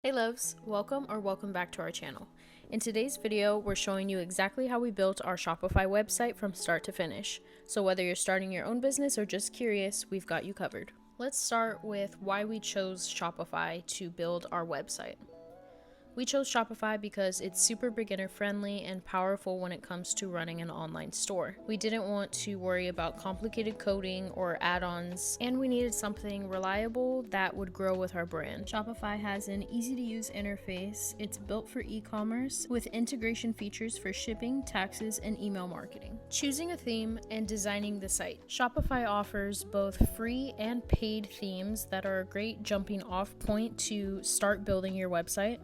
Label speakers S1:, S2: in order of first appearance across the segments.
S1: Hey loves, welcome back to our channel. In today's video, we're showing you exactly how we built our Shopify website from start to finish. So whether you're starting your own business or just curious, we've got you covered. Let's start with why we chose Shopify to build our website. We chose Shopify because it's super beginner friendly and powerful when it comes to running an online store. We didn't want to worry about complicated coding or add-ons, and we needed something reliable that would grow with our brand. Shopify has an easy to use interface. It's built for e-commerce with integration features for shipping, taxes, and email marketing. Choosing a theme and designing the site. Shopify offers both free and paid themes that are a great jumping off point to start building your website.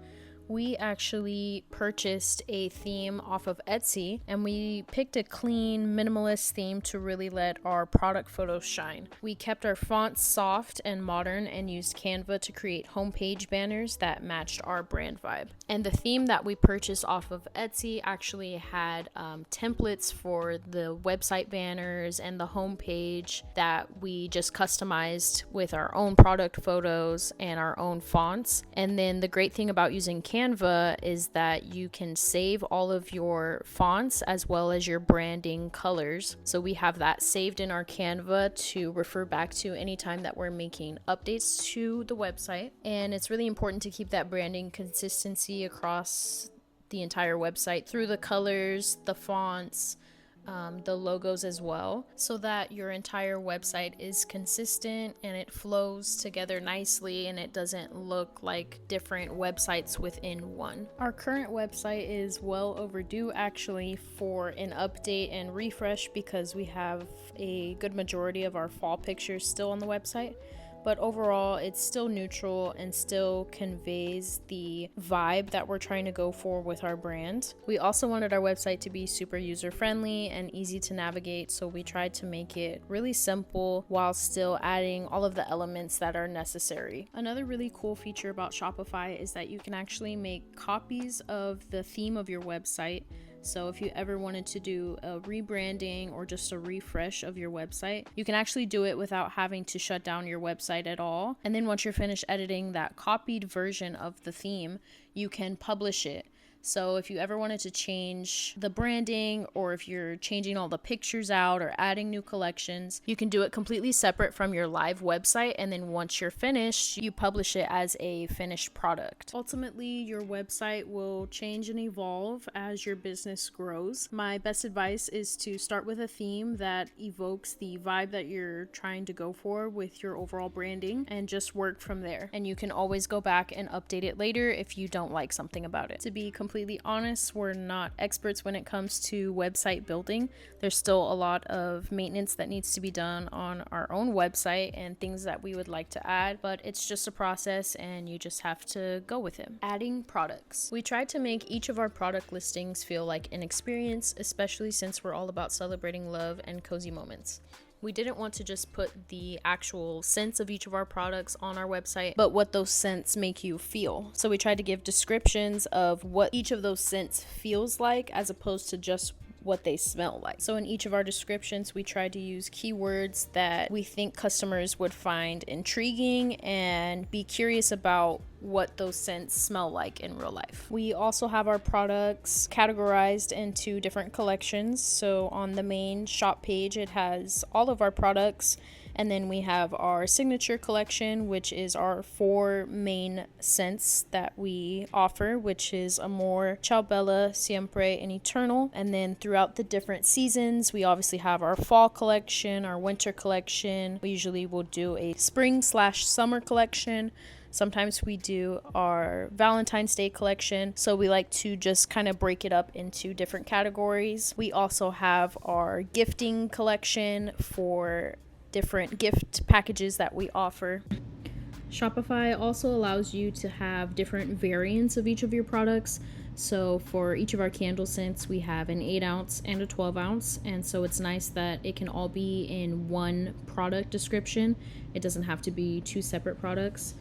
S1: We actually purchased a theme off of Etsy, and we picked a clean, minimalist theme to really let our product photos shine. We kept our fonts soft and modern and used Canva to create homepage banners that matched our brand vibe. And the theme that we purchased off of Etsy actually had templates for the website banners and the homepage that we just customized with our own product photos and our own fonts. And then the great thing about using Canva is that you can save all of your fonts as well as your branding colors. So we have that saved in our Canva to refer back to anytime that we're making updates to the website. And it's really important to keep that branding consistency across the entire website through the colors, the fonts, the logos as well, so that your entire website is consistent and it flows together nicely and it doesn't look like different websites within one. Our current website is well overdue actually for an update and refresh because we have a good majority of our fall pictures still on the website. But overall, it's still neutral and still conveys the vibe that we're trying to go for with our brand. We also wanted our website to be super user-friendly and easy to navigate, so we tried to make it really simple while still adding all of the elements that are necessary. Another really cool feature about Shopify is that you can actually make copies of the theme of your website. So if you ever wanted to do a rebranding or just a refresh of your website, you can actually do it without having to shut down your website at all. And then once you're finished editing that copied version of the theme, you can publish it. So if you ever wanted to change the branding, or if you're changing all the pictures out or adding new collections, you can do it completely separate from your live website. And then once you're finished, you publish it as a finished product. Ultimately, your website will change and evolve as your business grows. My best advice is to start with a theme that evokes the vibe that you're trying to go for with your overall branding and just work from there. And you can always go back and update it later if you don't like something about it. To be completely honest, we're not experts when it comes to website building. There's still a lot of maintenance that needs to be done on our own website and things that we would like to add, but it's just a process and you just have to go with it. Adding products. We tried to make each of our product listings feel like an experience, especially since we're all about celebrating love and cozy moments. We didn't want to just put the actual scents of each of our products on our website, but what those scents make you feel. So we tried to give descriptions of what each of those scents feels like as opposed to just what they smell like. So in each of our descriptions, we tried to use keywords that we think customers would find intriguing and be curious about what those scents smell like in real life. We also have our products categorized into different collections. So on the main shop page, it has all of our products. And then we have our signature collection, which is our 4 main scents that we offer, which is Amor, Ciao Bella, Siempre, and Eternal. And then throughout the different seasons, we obviously have our fall collection, our winter collection. We usually will do a spring/summer collection. Sometimes we do our Valentine's Day collection. So we like to just kind of break it up into different categories. We also have our gifting collection for different gift packages that we offer. Shopify also allows you to have different variants of each of your products. So for each of our candle scents, we have an 8 ounce and a 12 ounce. And so it's nice that it can all be in one product description. It doesn't have to be 2 separate products.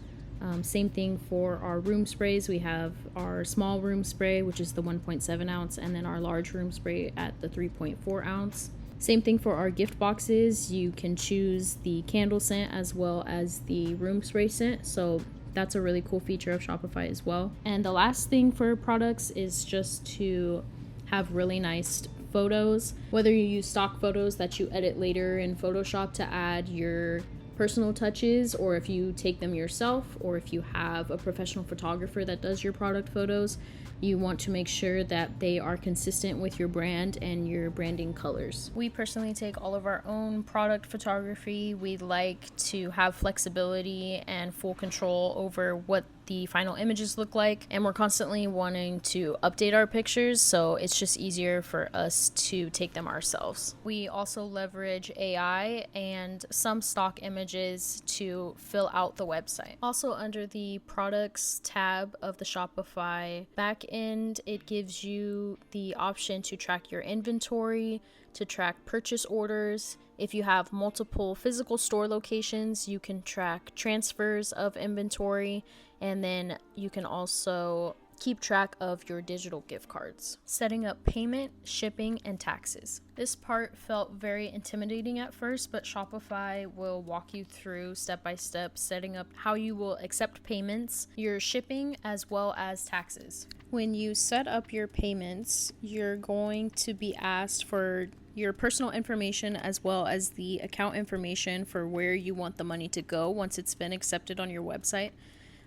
S1: Same thing for our room sprays. We have our small room spray, which is the 1.7 ounce, and then our large room spray at the 3.4 ounce. Same thing for our gift boxes. You can choose the candle scent as well as the room spray scent. So that's a really cool feature of Shopify as well. And the last thing for products is just to have really nice photos, whether you use stock photos that you edit later in Photoshop to add your personal touches, or if you take them yourself, or if you have a professional photographer that does your product photos, you want to make sure that they are consistent with your brand and your branding colors. We personally take all of our own product photography. We like to have flexibility and full control over what the final images look like, and we're constantly wanting to update our pictures, so it's just easier for us to take them ourselves. We also leverage AI and some stock images to fill out the website. Also, under the products tab of the Shopify backend, it gives you the option to track your inventory, to track purchase orders. If you have multiple physical store locations, you can track transfers of inventory, and then you can also keep track of your digital gift cards. Setting up payment, shipping, and taxes. This part felt very intimidating at first, but Shopify will walk you through step by step setting up how you will accept payments, your shipping, as well as taxes. When you set up your payments, you're going to be asked for your personal information as well as the account information for where you want the money to go once it's been accepted on your website.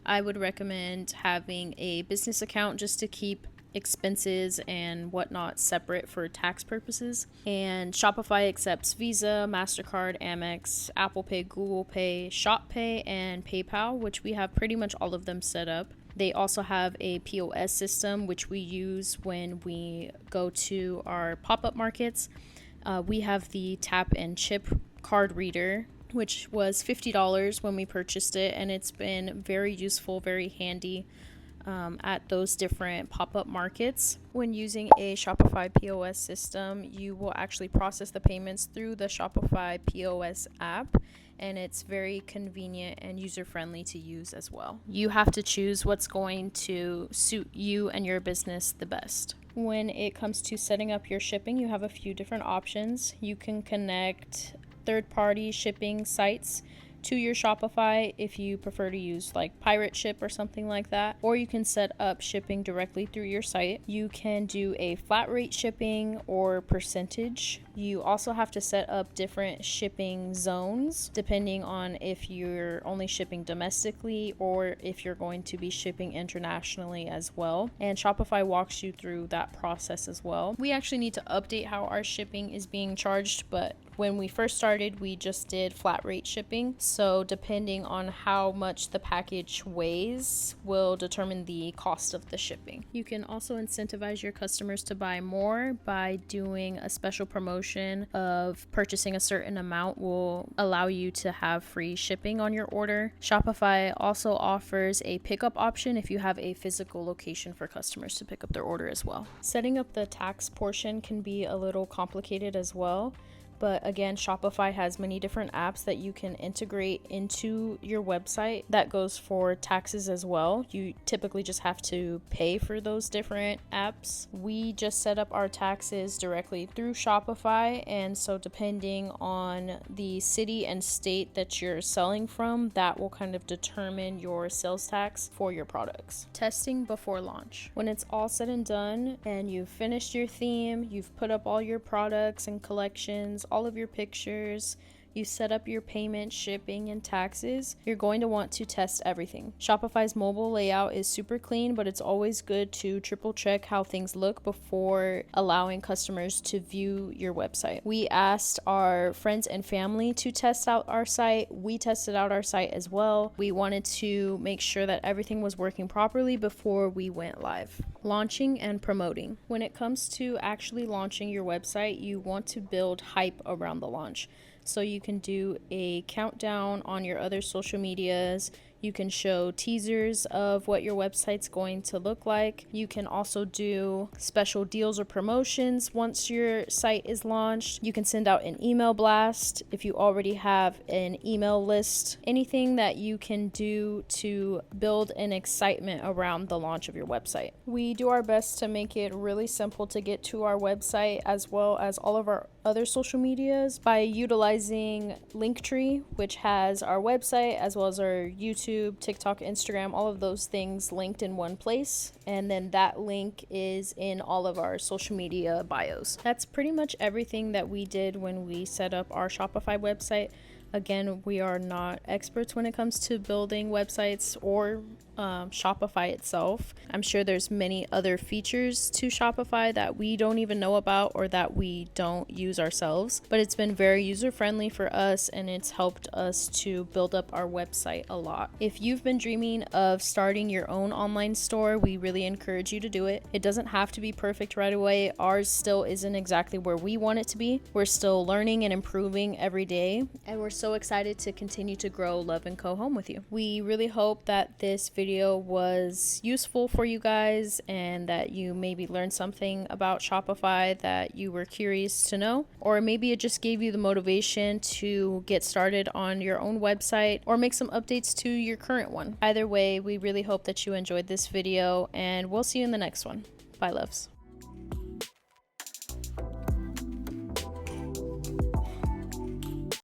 S1: I would recommend having a business account just to keep expenses and whatnot separate for tax purposes. And Shopify accepts Visa, MasterCard, Amex, Apple Pay, Google Pay, Shop Pay, and PayPal, which we have pretty much all of them set up. They also have a POS system, which we use when we go to our pop-up markets. We have the tap and chip card reader, which was $50 when we purchased it, and it's been very useful, very handy at those different pop-up markets. When using a Shopify POS system, you will actually process the payments through the Shopify POS app, and it's very convenient and user-friendly to use as well. You have to choose what's going to suit you and your business the best. When it comes to setting up your shipping, you have a few different options. You can connect third-party shipping sites to your Shopify if you prefer to use like Pirate Ship or something like that, or you can set up shipping directly through your site. You can do a flat rate shipping or percentage. You also have to set up different shipping zones depending on if you're only shipping domestically or if you're going to be shipping internationally as well. And Shopify walks you through that process as well. We actually need to update how our shipping is being charged, but when we first started, we just did flat rate shipping. So depending on how much the package weighs will determine the cost of the shipping. You can also incentivize your customers to buy more by doing a special promotion of purchasing a certain amount will allow you to have free shipping on your order. Shopify also offers a pickup option if you have a physical location for customers to pick up their order as well. Setting up the tax portion can be a little complicated as well. But again, Shopify has many different apps that you can integrate into your website. That goes for taxes as well. You typically just have to pay for those different apps. We just set up our taxes directly through Shopify, and so depending on the city and state that you're selling from, that will kind of determine your sales tax for your products. Testing before launch. When it's all said and done and you've finished your theme, you've put up all your products and collections, all of your pictures, you set up your payment, shipping, and taxes, you're going to want to test everything. Shopify's mobile layout is super clean, but it's always good to triple check how things look before allowing customers to view your website. We asked our friends and family to test out our site. We tested out our site as well. We wanted to make sure that everything was working properly before we went live. Launching and promoting. When it comes to actually launching your website, you want to build hype around the launch. So you can do a countdown on your other social medias. You can show teasers of what your website's going to look like. You can also do special deals or promotions once your site is launched. You can send out an email blast if you already have an email list. Anything that you can do to build an excitement around the launch of your website. We do our best to make it really simple to get to our website as well as all of our other social medias by utilizing Linktree, which has our website as well as our YouTube YouTube, TikTok, Instagram, all of those things linked in one place. And then that link is in all of our social media bios. That's pretty much everything that we did when we set up our Shopify website. Again, we are not experts when it comes to building websites or Shopify itself. I'm sure there's many other features to Shopify that we don't even know about or that we don't use ourselves, but it's been very user friendly for us and it's helped us to build up our website a lot. If you've been dreaming of starting your own online store, we really encourage you to do it. It doesn't have to be perfect right away. Ours still isn't exactly where we want it to be. We're still learning and improving every day, and we're so excited to continue to grow Love & Co home with you. We really hope that this video was useful for you guys and that you maybe learned something about Shopify that you were curious to know, or maybe it just gave you the motivation to get started on your own website or make some updates to your current one. Either way, we really hope that you enjoyed this video, and we'll see you in the next one. Bye, loves.